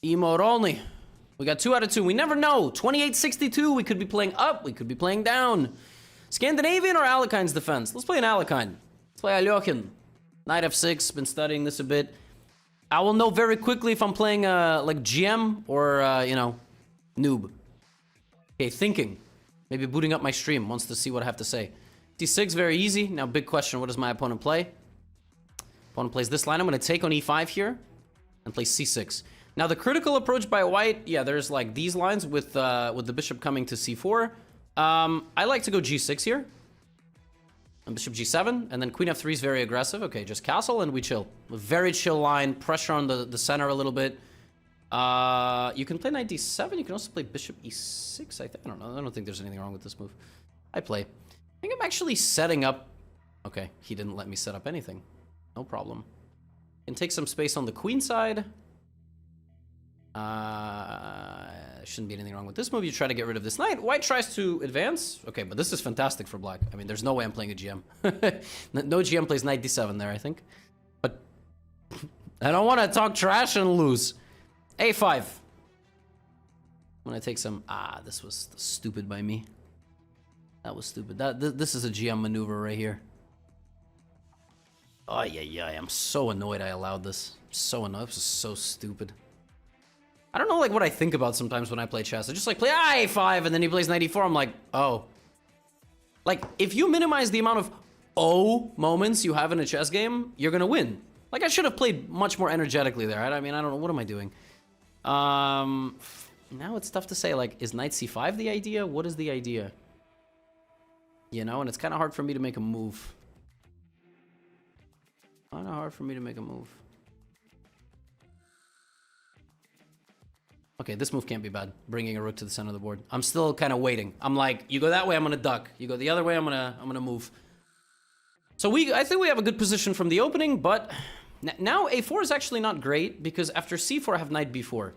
Emote only. We got 2 out of 2. We never know. 28-62. We could be playing up. We could be playing down. Scandinavian or Alakine's defense? Let's play an Alakine. Let's play Alakine. Knight f6. Been studying this a bit. I will know very quickly if I'm playing like GM or, you know, noob. Okay, thinking. Maybe booting up my stream. Wants to see what I have to say. d6, very easy. Now, big question. What does my opponent play? Opponent plays this line. I'm going to take on e5 here and play c6. Now, the critical approach by white, yeah, there's like these lines with the bishop coming to c4. I like to go g6 here. And bishop g7, and then queen f3 is very aggressive. Okay, just castle and we chill. A very chill line, pressure on the center a little bit. You can play knight d7. You can also play bishop e6. I don't know. I don't think there's anything wrong with this move. I play. I think I'm actually setting up. Okay, he didn't let me set up anything. No problem. Can take some space on the queen side. Shouldn't be anything wrong with this move. You try to get rid of this knight. White tries to advance. Okay, but this is fantastic for black. I mean, there's no way I'm playing a GM. No GM plays knight d7 there, I think. But I don't want to talk trash and lose. a5. I'm gonna take some. This was stupid by me. That was stupid. This is a GM maneuver right here. Oh yeah. I'm so annoyed I allowed this. So annoyed. This is so stupid. I don't know like what I think about sometimes when I play chess. I just like play a5 and then he plays knight e4. I'm like, oh. Like if you minimize the amount of moments you have in a chess game, you're gonna win. Like I should have played much more energetically there. Right? I mean, I don't know. What am I doing? Now it's tough to say. Like, is knight c5 the idea? What is the idea? You know, and it's kind of hard for me to make a move. Kind of hard for me to make a move. Okay, this move can't be bad. Bringing a rook to the center of the board. I'm still kind of waiting. I'm like, you go that way, I'm gonna duck. You go the other way, I'm gonna move. So I think we have a good position from the opening, but now a4 is actually not great because after c4 I have knight b4,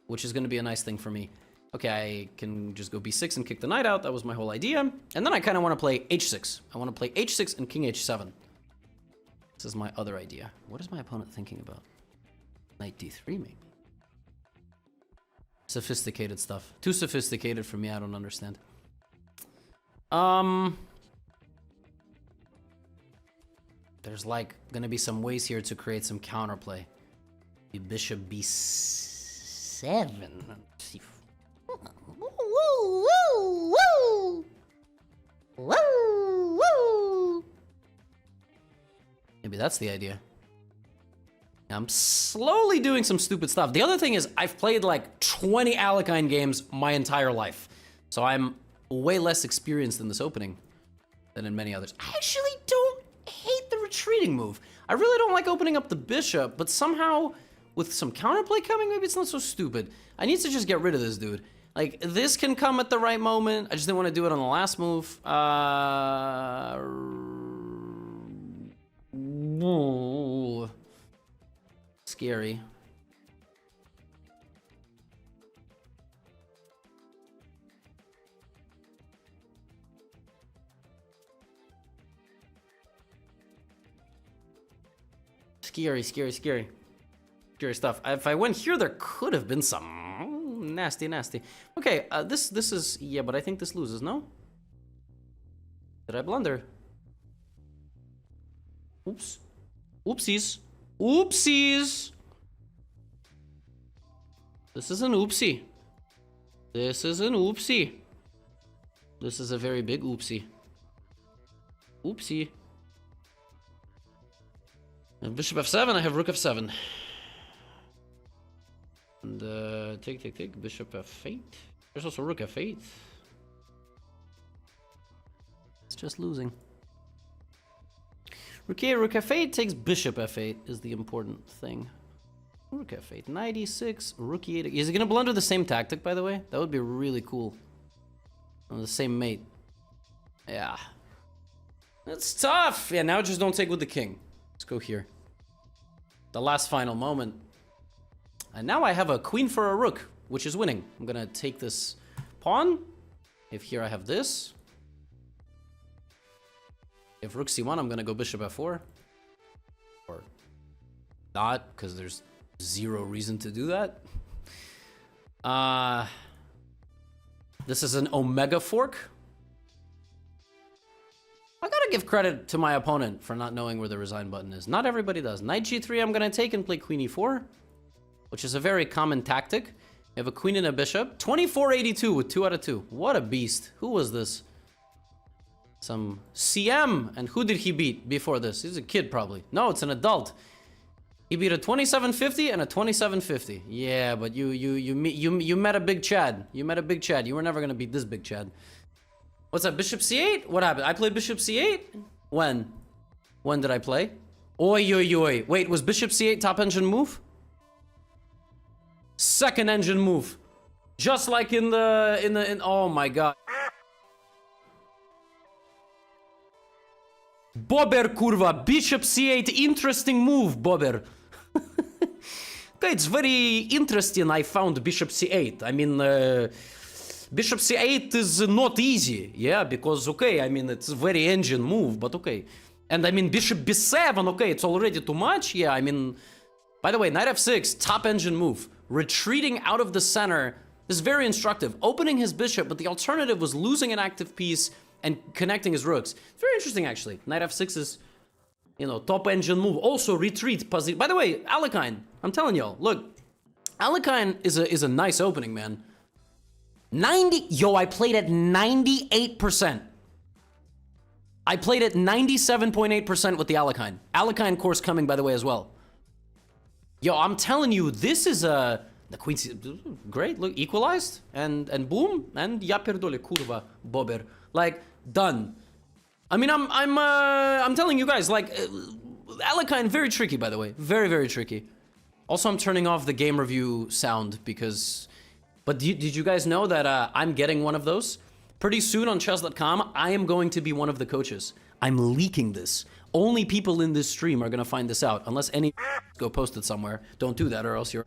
which is gonna be a nice thing for me. Okay, I can just go b6 and kick the knight out. That was my whole idea. And then I kind of want to play h6. I want to play h6 and king h7. This is my other idea. What is my opponent thinking about? Knight d3 maybe. Sophisticated stuff. Too sophisticated for me, I don't understand. There's like gonna be some ways here to create some counterplay. Bishop b7. C4. Maybe that's the idea. I'm slowly doing some stupid stuff. The other thing is I've played like 20 Alakine games my entire life. So I'm way less experienced in this opening than in many others. I actually don't hate the retreating move. I really don't like opening up the bishop, but somehow with some counterplay coming, maybe it's not so stupid. I need to just get rid of this dude. Like, this can come at the right moment. I just didn't want to do it on the last move. Scary. Scary stuff. If I went here, there could have been some nasty. Okay, this is, yeah, but I think this loses, no? Did I blunder? Oops. Oopsies. Oopsies! This is an oopsie. This is an oopsie. This is a very big oopsie. Oopsie. And bishop f7, I have rook f7. And take, bishop f8. There's also rook f8. It's just losing. Okay, rook f8 takes bishop f8 is the important thing. Rook f8, knight e6, rook e8. Is he gonna blunder the same tactic, by the way? That would be really cool. On the same mate. Yeah. That's tough. Yeah, now just don't take with the king. Let's go here. The last final moment. And now I have a queen for a rook, which is winning. I'm gonna take this pawn. If here I have this. If rook c1, I'm gonna go bishop f4. Or not, because there's zero reason to do that. This is an Omega fork. I gotta give credit to my opponent for not knowing where the resign button is. Not everybody does. Knight g3 I'm gonna take and play queen e4, which is a very common tactic. You have a queen and a bishop. 2482 with 2 out of 2. What a beast. Who was this? Some CM. And who did he beat before this? He's a kid probably. No, it's an adult. He beat a 2750 and a 2750. Yeah, but you met a big Chad. You met a big Chad. You were never gonna beat this big Chad. What's that? Bishop c8? What happened? I played bishop c8? When? When did I play? Oi, oi, oi. Wait, was bishop c8 top engine move? Second engine move. Just like in oh my god. Bober kurva, bishop c8, interesting move, Bober. Okay, it's very interesting. I found bishop c8. I mean, bishop c8 is not easy, yeah, because, okay, I mean, it's a very engine move, but okay. And I mean, bishop b7, okay, it's already too much, yeah, I mean, by the way, knight f6, top engine move. Retreating out of the center is very instructive. Opening his bishop, but the alternative was losing an active piece and connecting his rooks. Very interesting, actually. Knight f6 is, you know, top engine move. Also, retreat. By the way, Alakine, I'm telling y'all, look, Alakine is a nice opening, man. 90, yo, I played at 98%. I played at 97.8% with the Alakine. Alakine course coming, by the way, as well. Yo, I'm telling you, this is the queen, great, look, equalized, and boom, and ja pierdolę, kurwa, Bober. Like, done. I mean, I'm telling you guys, like, Alakine, very tricky, by the way. Very, very tricky. Also, I'm turning off the game review sound because... But did you guys know that I'm getting one of those? Pretty soon on chess.com, I am going to be one of the coaches. I'm leaking this. Only people in this stream are gonna find this out, unless any go post it somewhere. Don't do that or else you're...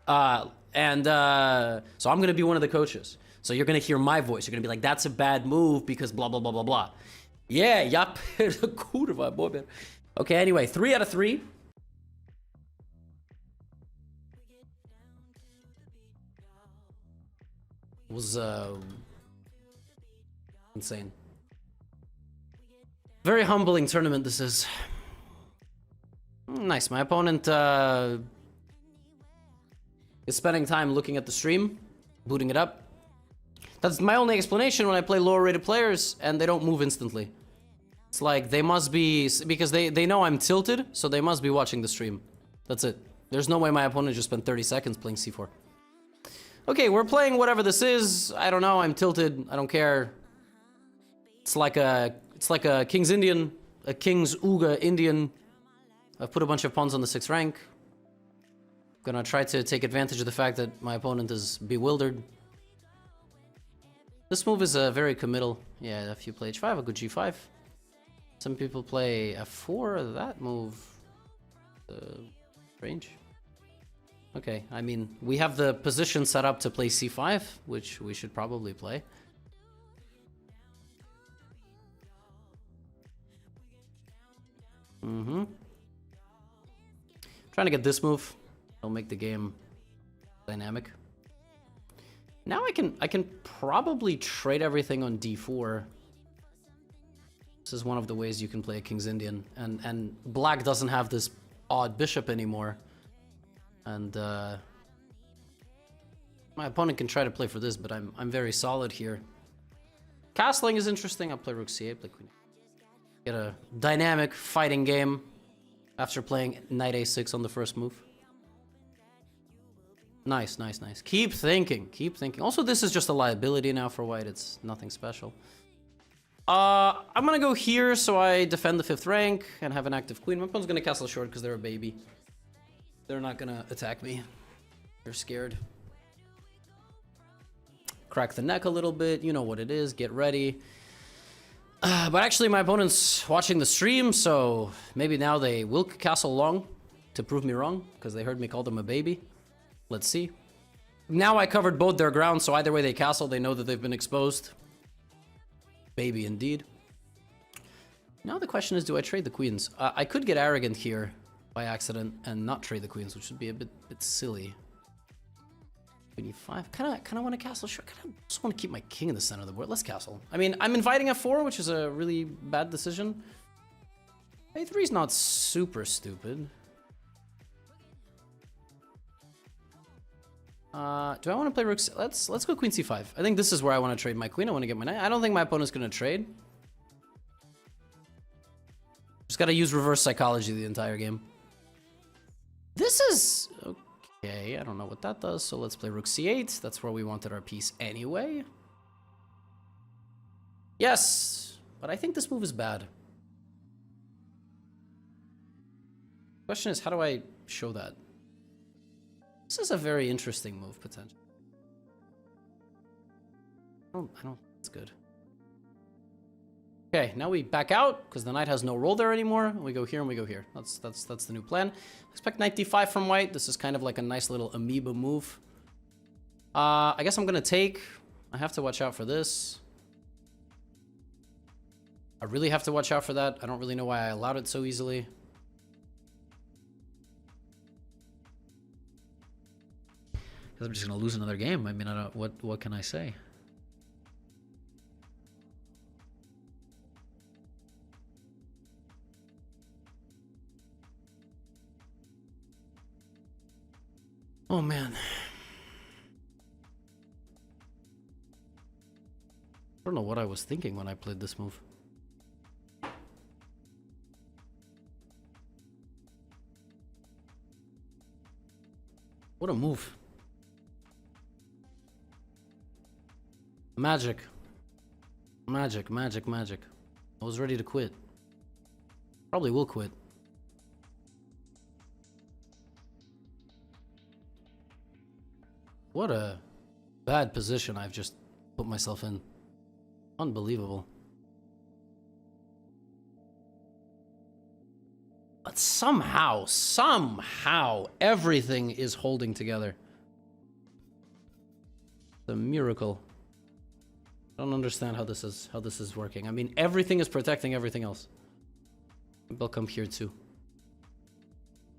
So I'm gonna be one of the coaches. So you're gonna hear my voice. You're gonna be like, that's a bad move because blah, blah, blah, blah, blah. Yeah, yep. Kurva, boy. Okay, anyway, 3 out of 3. Was, insane. Very humbling tournament this is. Nice, my opponent, is spending time looking at the stream, booting it up. That's my only explanation when I play lower rated players and they don't move instantly. It's like they must be, because they know I'm tilted, so they must be watching the stream. That's it. There's no way my opponent just spent 30 seconds playing c4. Okay, we're playing whatever this is. I don't know, I'm tilted, I don't care. It's like a King's Indian, a King's Uga Indian. I've put a bunch of pawns on the 6th rank. Gonna try to take advantage of the fact that my opponent is bewildered. This move is very committal. Yeah, if you play h5, a good g5. Some people play f4, that move... range. Okay, I mean, we have the position set up to play c5, which we should probably play. Trying to get this move. It'll make the game dynamic. Now I can probably trade everything on d4. This is one of the ways you can play a King's Indian, and black doesn't have this odd bishop anymore. And my opponent can try to play for this, but I'm very solid here. Castling is interesting. I'll play rook c8, play queen. Get a dynamic fighting game after playing knight a6 on the first move. Nice, nice, nice. Keep thinking, keep thinking. Also, this is just a liability now for white. It's nothing special. I'm gonna go here so I defend the 5th rank and have an active queen. My opponent's gonna castle short because they're a baby. They're not gonna attack me. They're scared. Crack the neck a little bit. You know what it is. Get ready. But actually, my opponent's watching the stream, so maybe now they will castle long to prove me wrong because they heard me call them a baby. Let's see. Now I covered both their grounds, so either way they castle, they know that they've been exposed. Baby indeed. Now the question is, do I trade the queens? I could get arrogant here by accident and not trade the queens, which would be a bit silly. Queen e5. Kind of want to castle. Sure, kind of just want to keep my king in the center of the board. Let's castle. I mean, I'm inviting f4, which is a really bad decision. a3 is not super stupid. Do I want to play rook? Let's go queen c5. I think this is where I want to trade my queen. I want to get my knight. I don't think my opponent's going to trade. Just got to use reverse psychology the entire game. This is okay. I don't know what that does. So let's play rook c8. That's where we wanted our piece anyway. Yes, but I think this move is bad. Question is, how do I show that? This is a very interesting move, potentially. I don't think it's good. Okay, now we back out, because the knight has no role there anymore. We go here and we go here. That's the new plan. Expect knight d5 from white. This is kind of like a nice little amoeba move. I guess I'm going to take. I have to watch out for this. I really have to watch out for that. I don't really know why I allowed it so easily. Because I'm just going to lose another game. I mean, I don't, what can I say? Oh, man. I don't know what I was thinking when I played this move. What a move. Magic. Magic, magic, magic. I was ready to quit. Probably will quit. What a bad position I've just put myself in. Unbelievable. But somehow, everything is holding together. It's a miracle. I don't understand how this is working. I mean, everything is protecting everything else. They'll come here too.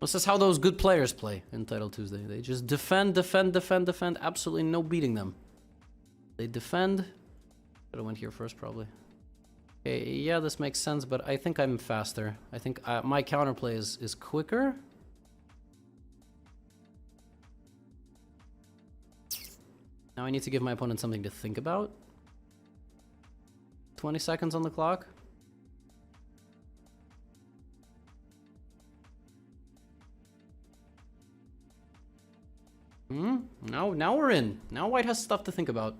This is how those good players play in Title Tuesday. They just defend, defend, defend, defend. Absolutely no beating them. They defend. Should have went here first, probably. Okay, yeah, this makes sense, but I think I'm faster. I think my counterplay is quicker. Now I need to give my opponent something to think about. 20 seconds on the clock. Now we're in. Now white has stuff to think about.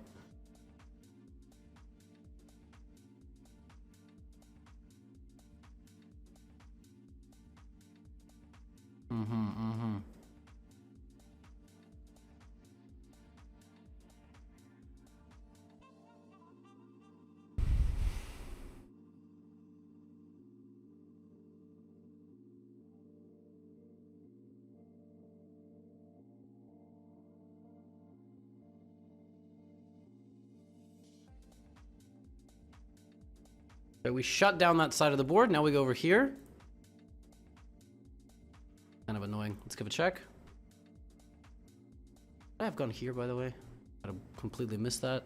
Okay, we shut down that side of the board. Now we go over here. Kind of annoying. Let's give a check. I have gone here, by the way. I completely missed that.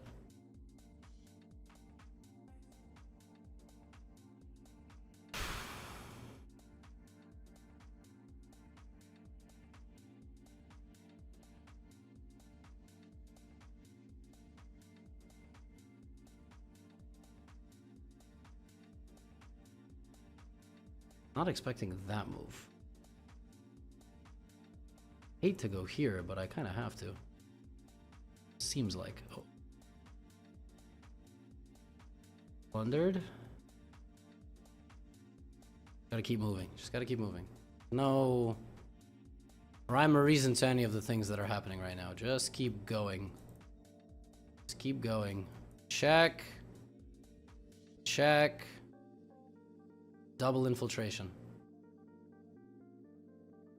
Not expecting that move. Hate to go here, but I kind of have to. Seems like. Oh. Plundered. Gotta keep moving. Just gotta keep moving. No rhyme or reason to any of the things that are happening right now. Just keep going. Just keep going. Check. Check. Double infiltration.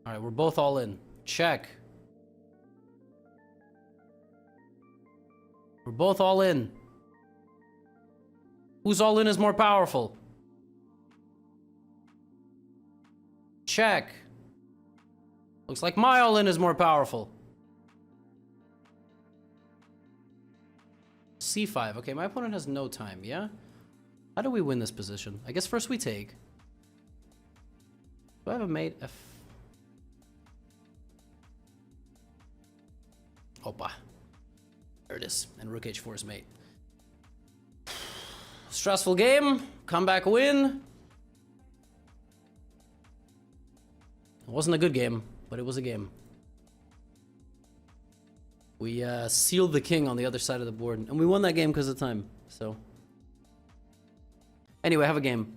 All right, we're both all in. Check. We're both all in. Who's all in is more powerful? Check. Looks like my all in is more powerful. c5. Okay, my opponent has no time, yeah? How do we win this position? I guess first we take. Do I have a mate? F. Opa. There it is. And rook h4 is mate. Stressful game. Comeback win. It wasn't a good game, but it was a game. We sealed the king on the other side of the board, and we won that game because of time, so. Anyway, have a game.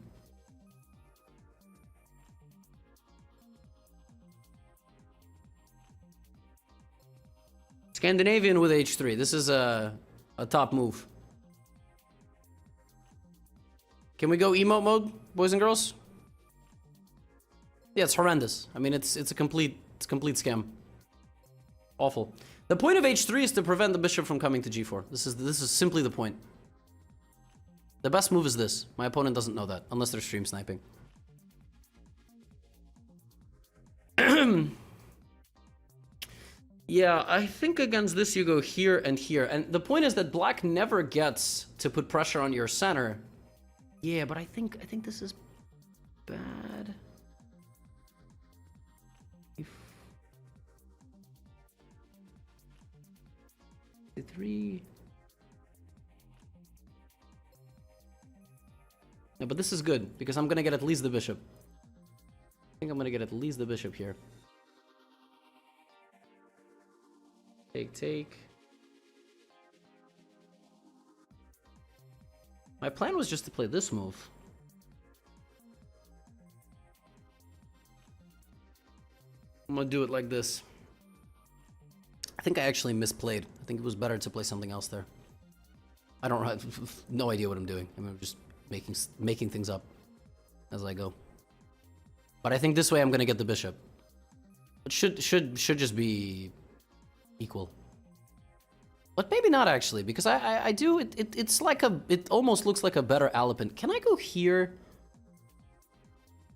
Scandinavian with h3. This is a top move. Can we go emote mode, boys and girls? Yeah, it's horrendous. I mean, it's a complete scam. Awful. The point of h3 is to prevent the bishop from coming to g4. This is simply the point. The best move is this. My opponent doesn't know that, unless they're stream sniping. Yeah, I think against this you go here and here. And the point is that black never gets to put pressure on your center. Yeah, but I think this is bad. Three. No, but this is good because I'm gonna get at least the bishop. I think I'm gonna get at least the bishop here. Take. My plan was just to play this move. I'm gonna do it like this. I think I actually misplayed. I think it was better to play something else there. I don't have no idea what I'm doing. I'm just making things up as I go. But I think this way I'm gonna get the bishop. It should just be equal. But maybe not actually, because I do it's like it almost looks like a better Alakine. Can I go here?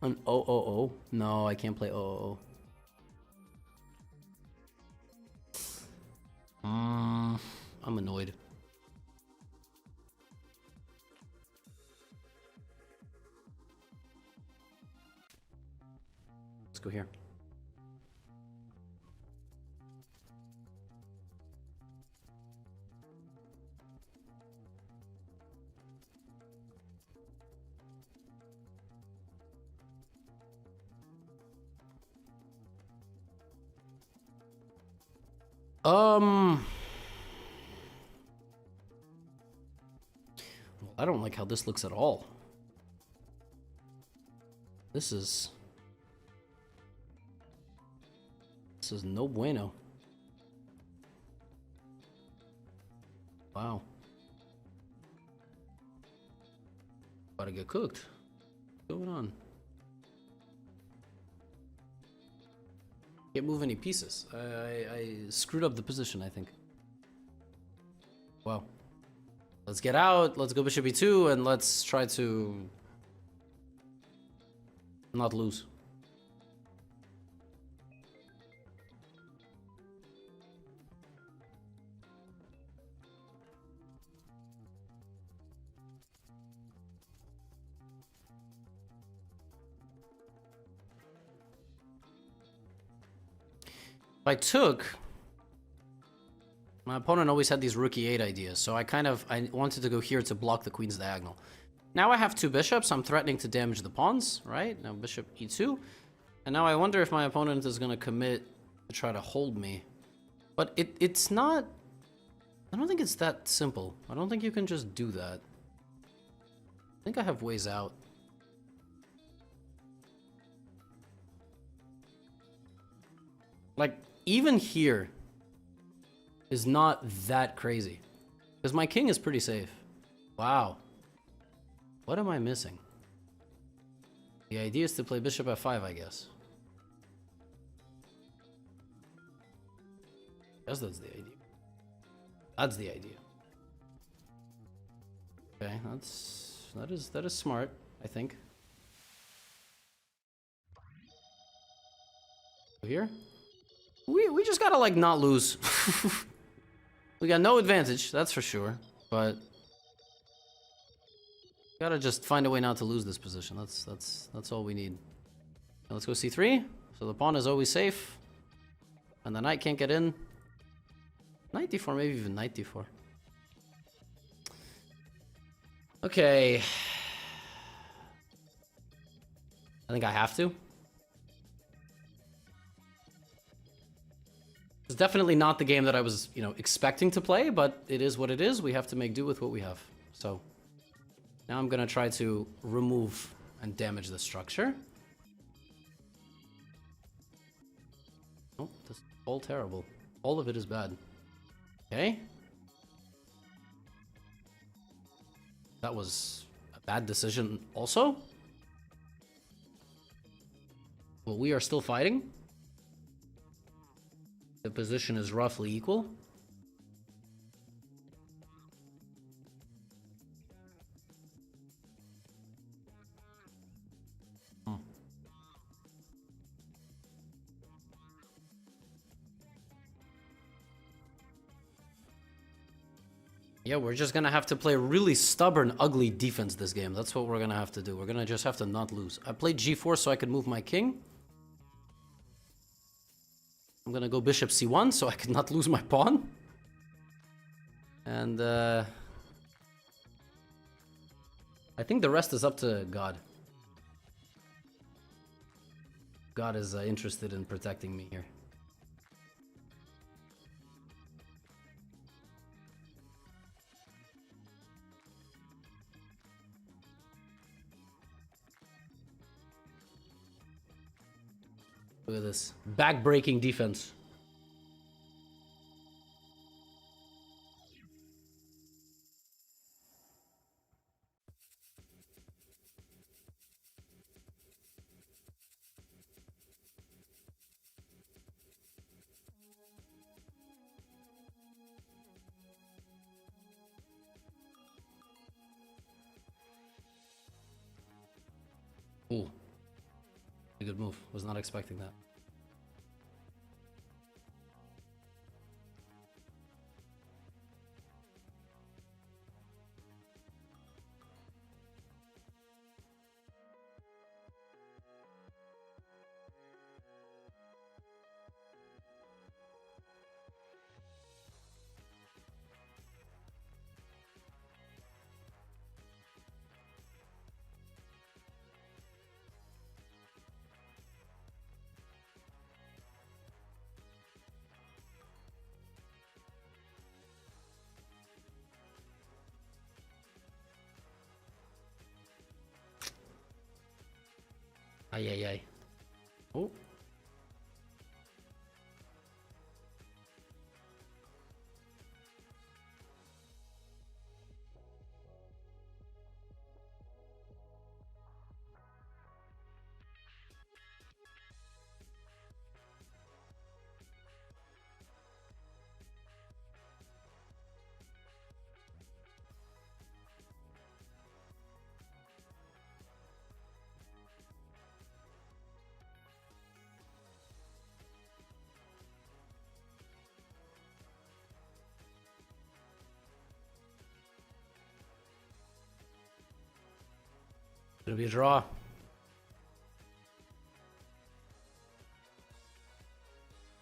On 000? No, I can't play 000. I'm annoyed. Let's go here. I don't like how this looks at all. This is no bueno. Wow. About to get cooked. What's going on? Can't move any pieces. I screwed up the position, I think. Wow. Let's get out. Let's go bishop e2 and let's try to not lose. If I took, my opponent always had these rook e8 ideas, so I wanted to go here to block the queen's diagonal. Now I have two bishops, I'm threatening to damage the pawns, right? Now bishop e2. And now I wonder if my opponent is going to commit to try to hold me. But it's not, I don't think it's that simple. I don't think you can just do that. I think I have ways out. Like, even here is not that crazy. Because my king is pretty safe. Wow. What am I missing? The idea is to play bishop f5, I guess. I guess that's the idea. That's the idea. Okay, that is smart, I think. Here? We just gotta, like, not lose. We got no advantage, that's for sure. But gotta just find a way not to lose this position. That's all we need. Now let's go c3. So the pawn is always safe. And the knight can't get in. Knight d4, maybe even knight d4. Okay. I think I have to. It's definitely not the game that I was, expecting to play, but it is what it is. We have to make do with what we have. So now I'm gonna try to remove and damage the structure. Oh, this is all terrible. All of it is bad. Okay. That was a bad decision also. Well, we are still fighting. The position is roughly equal. Yeah, we're just gonna have to play really stubborn, ugly defense this game. That's what we're gonna have to do. We're gonna just have to not lose. I played g4 so I could move my king. I'm gonna go bishop c1 so I can not lose my pawn. And I think the rest is up to God. God is interested in protecting me here. Look at this. Back-breaking defense. Ooh. A good move. Was not expecting that. Ay, ay, ay. Oh. Gonna be a draw.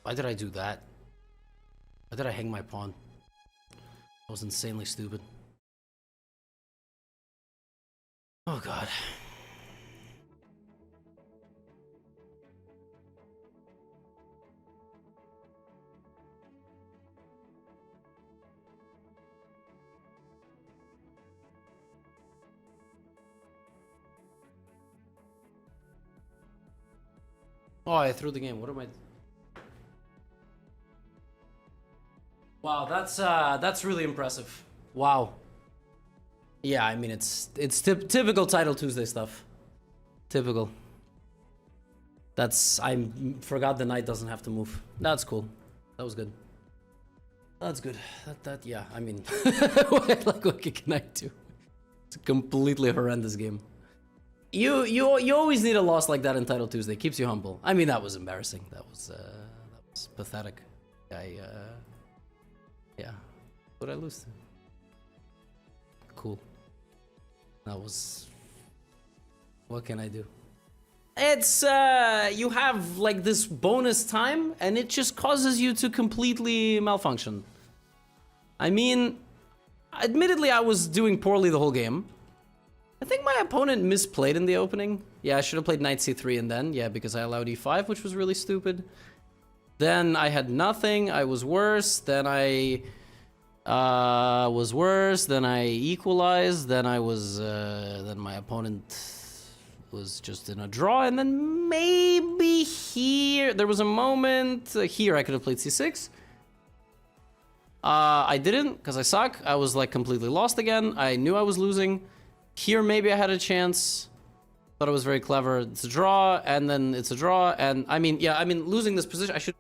Why did I do that? Why did I hang my pawn? That was insanely stupid. Oh god. Oh, I threw the game. What am I? Wow, that's really impressive. Wow. Yeah, I mean it's typical Title Tuesday stuff. Typical. I forgot the knight doesn't have to move. That's cool. That was good. That's good. Yeah. I mean, like what can I do? It's a completely horrendous game. You always need a loss like that in Title Tuesday. Keeps you humble. I mean, that was embarrassing. That was pathetic. Yeah. What did I lose to? cool. That was... What can I do? It's, you have, like, this bonus time, and it just causes you to completely malfunction. I mean, admittedly, I was doing poorly the whole game. I think my opponent misplayed in the opening. Yeah, I should have played knight c3 and then, yeah, because I allowed e5, which was really stupid. Then I had nothing, I was worse, then I was worse, then I equalized, then I was, then my opponent was just in a draw, and then maybe here, there was a moment, here I could have played c6. I didn't, because I suck, I was like completely lost again, I knew I was losing. Here maybe I had a chance, thought it was very clever, it's a draw, and then it's a draw, and I mean, yeah, I mean, losing this position, I should...